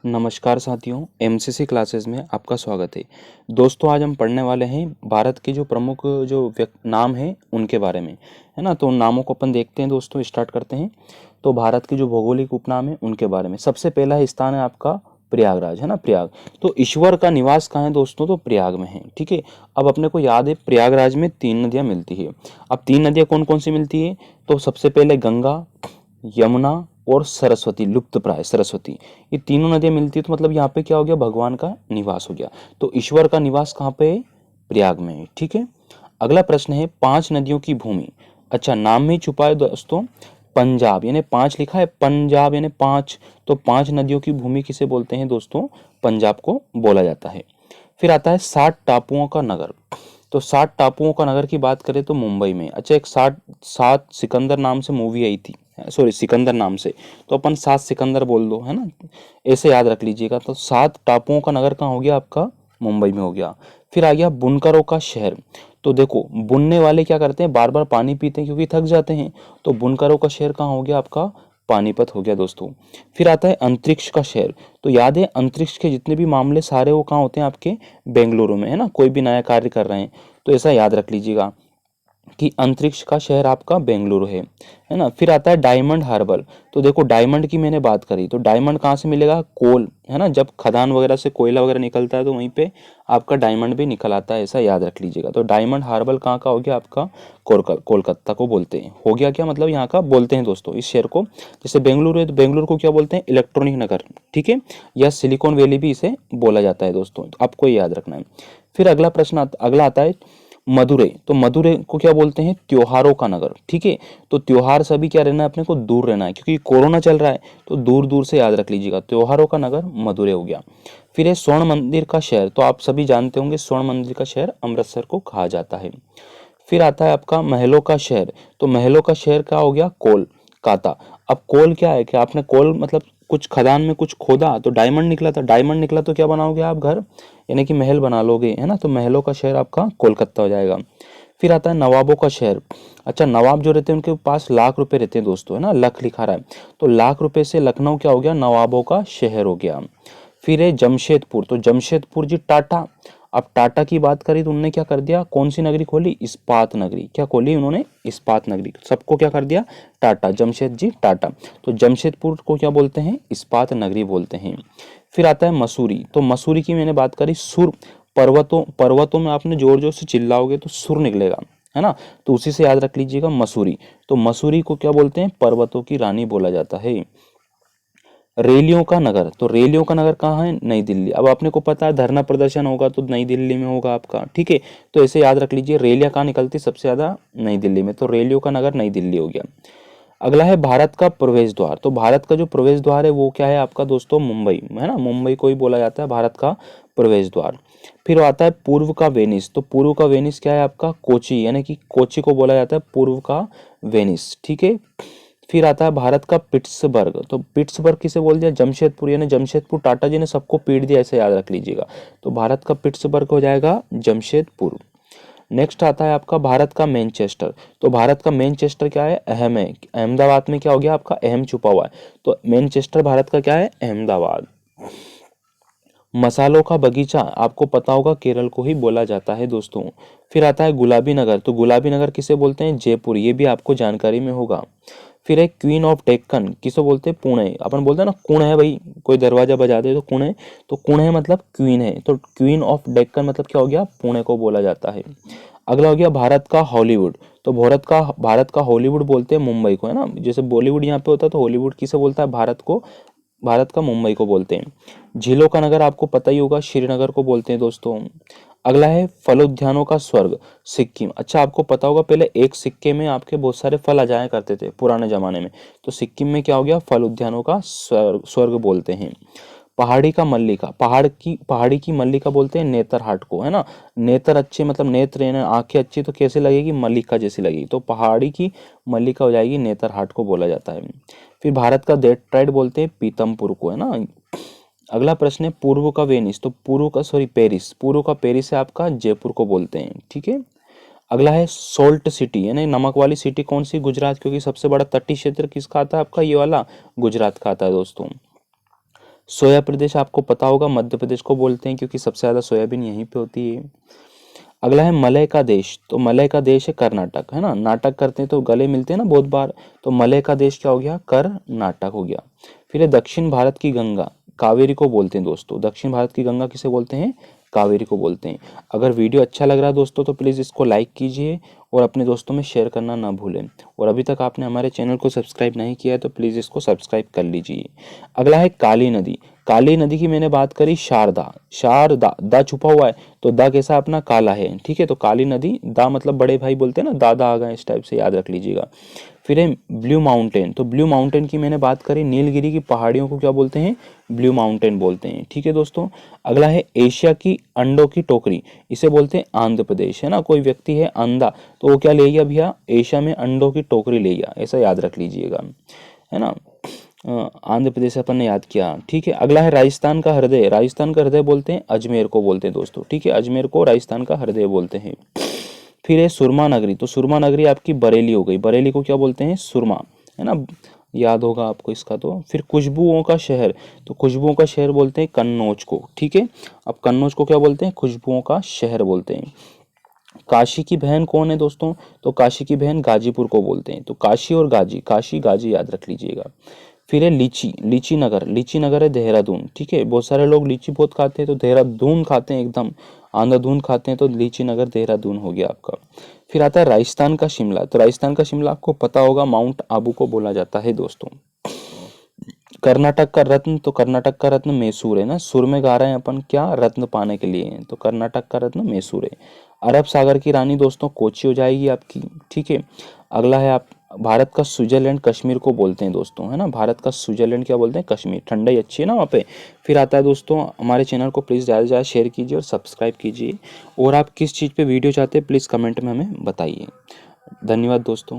नमस्कार साथियों, MCC classes में आपका स्वागत है। दोस्तों, आज हम पढ़ने वाले हैं भारत के जो प्रमुख नाम हैं उनके बारे में, है ना। तो उन नामों को अपन देखते हैं दोस्तों, स्टार्ट करते हैं। तो भारत के जो भौगोलिक उपनाम है उनके बारे में सबसे पहला स्थान है आपका प्रयागराज, है ना, प्रयाग। तो ईश्वर का निवास कहाँ है दोस्तों? तो प्रयाग में है, ठीक है। अब अपने को याद है प्रयागराज में 3 नदियाँ मिलती है। अब 3 नदियाँ कौन कौन सी मिलती है? तो सबसे पहले गंगा, यमुना और सरस्वती, लुप्त प्राय सरस्वती, ये तीनों नदियां मिलती है। तो मतलब यहाँ पे क्या हो गया? भगवान का निवास हो गया। तो ईश्वर का निवास कहाँ पे है? प्रयाग में है, ठीक है। अगला प्रश्न है 5 नदियों की भूमि। अच्छा, नाम में ही छुपा है दोस्तों पंजाब, यानी 5 लिखा है, पंजाब यानी 5। तो 5 नदियों की भूमि किसे बोलते हैं दोस्तों? पंजाब को बोला जाता है। फिर आता है 60 टापुओं का नगर। तो 60 टापुओं का नगर की बात करें तो मुंबई में। अच्छा, एक 7 सिकंदर नाम से मूवी आई थी, सॉरी सिकंदर नाम से, तो अपन 7 सिकंदर बोल दो, है ना, ऐसे याद रख लीजिएगा। तो 7 टापुओं का नगर कहाँ हो गया आपका? मुंबई में हो गया। फिर आ गया बुनकरों का शहर। तो देखो, बुनने वाले क्या करते हैं? बार बार पानी पीते हैं क्योंकि थक जाते हैं। तो बुनकरों का शहर कहाँ हो गया आपका? पानीपत हो गया दोस्तों। फिर आता है अंतरिक्ष का शहर। तो याद है अंतरिक्ष के जितने भी मामले सारे वो कहाँ होते हैं? आपके बेंगलुरु में, है ना। कोई भी नया कार्य कर रहे हैं तो ऐसा याद रख लीजिएगा कि अंतरिक्ष का शहर आपका बेंगलुरु है ना। फिर आता है डायमंड हार्बर। तो देखो, डायमंड की मैंने बात करी, तो डायमंड कहाँ से मिलेगा? कोल, है ना, जब खदान वगैरह से कोयला वगैरह निकलता है तो वहीं पे आपका डायमंड भी निकल आता है, ऐसा याद रख लीजिएगा। तो डायमंड हार्बर कहाँ का हो गया आपका? कोलकाता को बोलते हैं। हो गया क्या मतलब यहाँ का बोलते हैं दोस्तों इस शहर को? जैसे बेंगलुरु है तो बेंगलुरु को क्या बोलते हैं? इलेक्ट्रॉनिक नगर, ठीक है, या सिलिकॉन वैली भी इसे बोला जाता है दोस्तों, तो आपको ये याद रखना है। फिर अगला प्रश्न अगला आता है मदुरै। तो मदुरै को क्या बोलते हैं? त्योहारों का नगर, ठीक है। तो त्योहार से भी क्या रहना है? अपने को दूर रहना है क्योंकि कोरोना चल रहा है, तो दूर दूर से याद रख लीजिएगा। त्योहारों का नगर मदुरै हो गया। फिर है स्वर्ण मंदिर का शहर। तो आप सभी जानते होंगे स्वर्ण मंदिर का शहर अमृतसर को कहा जाता है। फिर आता है आपका महलों का शहर। तो महलों का शहर क्या हो गया? कोलकाता। अब कोल क्या है? कि आपने कोल मतलब कुछ खदान में कुछ खोदा तो डायमंड निकला था, डायमंड निकला तो क्या बनाओगे आप? घर, यानी कि महल बना लोगे, है ना। तो महलों का शहर आपका कोलकाता हो जाएगा। फिर आता है नवाबों का शहर। अच्छा, नवाब जो रहते हैं उनके पास लाख रुपए रहते हैं दोस्तों, है ना, लख लिखा रहा है। तो लाख रुपए से लखनऊ क्या हो गया? नवाबों का शहर हो गया। फिर है जमशेदपुर। तो जमशेदपुर जी टाटा। अब टाटा की बात करी तो उन्होंने क्या कर दिया? कौन सी नगरी खोली? इस्पात नगरी। क्या खोली उन्होंने? इस्पात नगरी। सबको क्या कर दिया? टाटा, जमशेद जी टाटा। तो जमशेदपुर को क्या बोलते हैं? इस्पात नगरी बोलते हैं। फिर आता है मसूरी। तो मसूरी की मैंने बात करी, सुर, पर्वतों पर्वतों में आपने जोर जोर से चिल्लाओगे तो सुर निकलेगा, है ना। तो उसी से याद रख लीजिएगा मसूरी। तो मसूरी को क्या बोलते हैं? पर्वतों की रानी बोला जाता है। रैलियों का नगर। तो रैलियों का नगर कहाँ है? नई दिल्ली। अब आपने को पता है धरना प्रदर्शन होगा तो नई दिल्ली में होगा आपका, ठीक है। तो ऐसे याद रख लीजिए, रैलियां कहाँ निकलती सबसे ज्यादा? नई दिल्ली में। तो रैलियों का नगर नई दिल्ली हो गया। अगला है भारत का प्रवेश द्वार। तो भारत का जो प्रवेश द्वार है वो क्या है आपका दोस्तों? मुंबई, है ना। मुंबई को ही बोला जाता है भारत का प्रवेश द्वार। फिर आता है पूर्व का वेनिस। तो पूर्व का वेनिस क्या है आपका? कोची, यानी कि कोची को बोला जाता है पूर्व का वेनिस, ठीक है। फिर आता है भारत का पिट्सबर्ग। तो पिट्सबर्ग किसे बोल दिया? जमशेदपुर, यानी जमशेदपुर टाटा जी ने सबको पीट दिया, ऐसे याद रख लीजिएगा। तो भारत का पिट्सबर्ग हो जाएगा जमशेदपुर। नेक्स्ट आता है आपका भारत का मैनचेस्टर। तो भारत का मैनचेस्टर क्या है? अहम है। अहमदाबाद में क्या हो गया आपका? अहम छुपा हुआ है। तो मैनचेस्टर भारत का क्या है? अहमदाबाद। मसालों का बगीचा आपको पता होगा केरल को ही बोला जाता है दोस्तों। फिर आता है गुलाबी नगर। तो गुलाबी नगर किसे बोलते हैं? जयपुर, ये भी आपको जानकारी में होगा। फिर है क्वीन ऑफ डेक्कन। किसे बोलते हैं? पुणे। अपन बोलते हैं ना कुण है भाई, कोई दरवाजा बजा दे तो कुण है, तो कुण है मतलब क्वीन है। तो क्वीन ऑफ डेक्कन मतलब क्या हो गया? पुणे को बोला जाता है। अगला हो गया भारत का हॉलीवुड। तो भारत का हॉलीवुड बोलते हैं मुंबई को, है ना। जैसे बॉलीवुड यहाँ पे होता है तो हॉलीवुड किसे बोलता है? भारत को, भारत का मुंबई को बोलते हैं। झीलों का नगर आपको पता ही होगा, श्रीनगर को बोलते हैं दोस्तों। अगला है फलोद्यानों का स्वर्ग, सिक्किम। अच्छा, आपको पता होगा पहले एक सिक्के में आपके बहुत सारे फल आ जाया करते थे पुराने जमाने में, तो सिक्किम में क्या हो गया? फल उद्यानों का स्वर्ग बोलते हैं। पहाड़ी का मल्लिका, पहाड़ी की मल्लिका बोलते हैं नेतरहाट को, है ना। नेत्र अच्छे मतलब नेत्र यानी आंखें अच्छी तो कैसे लगेगी? मल्लिका जैसी लगेगी। तो पहाड़ी की मल्लिका हो जाएगी नेतरहाट को बोला जाता है। फिर भारत का डेट्राइट बोलते हैं पीतमपुर को, है ना। अगला प्रश्न है पूर्व का वेनिस। तो पूर्व का सॉरी पेरिस, पूर्व का पेरिस है आपका जयपुर को बोलते हैं, ठीक है। अगला है सोल्ट सिटी, यानी नमक वाली सिटी कौन सी? गुजरात, क्योंकि सबसे बड़ा तटीय क्षेत्र किसका आता है आपका? ये वाला गुजरात का आता है दोस्तों। सोया प्रदेश आपको पता होगा, मध्य प्रदेश को बोलते हैं क्योंकि सबसे ज़्यादा सोयाबीन यहीं पे होती है। अगला है मलय का देश, तो मलय का देश है कर्नाटक, है ना। नाटक करते हैं तो गले मिलते हैं ना बहुत बार, तो मलय का देश क्या हो गया, कर्नाटक हो गया। फिर है दक्षिण भारत की गंगा, कावेरी को बोलते हैं दोस्तों। दक्षिण भारत की गंगा किसे बोलते हैं, कावेरी को बोलते हैं। अगर वीडियो अच्छा लग रहा है दोस्तों तो प्लीज़ इसको लाइक कीजिए और अपने दोस्तों में शेयर करना ना भूलें। और अभी तक आपने हमारे चैनल को सब्सक्राइब नहीं किया है तो प्लीज़ इसको सब्सक्राइब कर लीजिए। अगला है काली नदी। काली नदी की मैंने बात करी, शारदा, शारदा, दा छुपा हुआ है तो दा कैसा अपना काला है, ठीक है। तो काली नदी, दा मतलब बड़े भाई बोलते हैं ना, दादा आ गए, इस टाइप से याद रख लीजिएगा। फिर है ब्लू माउंटेन, तो ब्लू माउंटेन की मैंने बात करी, नीलगिरी की पहाड़ियों को क्या बोलते हैं, ब्लू माउंटेन बोलते हैं, ठीक है दोस्तों। अगला है एशिया की अंडों की टोकरी, इसे बोलते हैं आंध्र प्रदेश, है ना। कोई व्यक्ति है अंधा तो वो क्या ले गया भैया, एशिया में अंडों की टोकरी ले गया, ऐसा याद रख लीजिएगा, है ना। आंध्र प्रदेश अपन ने याद किया, ठीक है। अगला है राजस्थान का हृदय, राजस्थान का हृदय बोलते हैं अजमेर को बोलते हैं दोस्तों, ठीक है। अजमेर को राजस्थान का हृदय बोलते हैं। फिर है सुरमा नगरी, तो सुरमा नगरी आपकी बरेली हो गई, बरेली को क्या बोलते हैं, सुरमा, है ना, याद होगा आपको इसका। तो फिर खुशबुओं का शहर, तो खुशबुओं का शहर बोलते हैं कन्नौज को, ठीक है। अब कन्नौज को क्या बोलते हैं, खुशबुओं का शहर बोलते हैं। काशी की बहन कौन है दोस्तों, तो काशी की बहन गाजीपुर को बोलते हैं। तो काशी और गाजी, काशी गाजी याद रख लीजिएगा। फिर है लीची, लीची नगर, लीची नगर है देहरादून, ठीक है। बहुत सारे लोग लीची बहुत खाते हैं तो देहरादून खाते हैं, एकदम आंधाधुन खाते हैं, तो लीची नगर देहरादून हो गया आपका। फिर आता है राजस्थान का शिमला, तो राजस्थान का शिमला आपको पता होगा माउंट आबू को बोला जाता है दोस्तों। कर्नाटक का रत्न, तो कर्नाटक का रत्न मैसूर है ना, सुर में गा रहे हैं अपन क्या, रत्न पाने के लिए, तो कर्नाटक का रत्न मैसूर है। अरब सागर की रानी दोस्तों कोची हो जाएगी आपकी, ठीक है। अगला है आप, भारत का स्विट्जरलैंड कश्मीर को बोलते हैं दोस्तों, है ना। भारत का स्विट्जरलैंड क्या बोलते हैं, कश्मीर, ठंडाई अच्छी है ना वहाँ पे। फिर आता है दोस्तों, हमारे चैनल को प्लीज़ ज़्यादा से ज़्यादा शेयर कीजिए और सब्सक्राइब कीजिए। और आप किस चीज़ पे वीडियो चाहते हैं प्लीज़ कमेंट में हमें बताइए। धन्यवाद दोस्तों।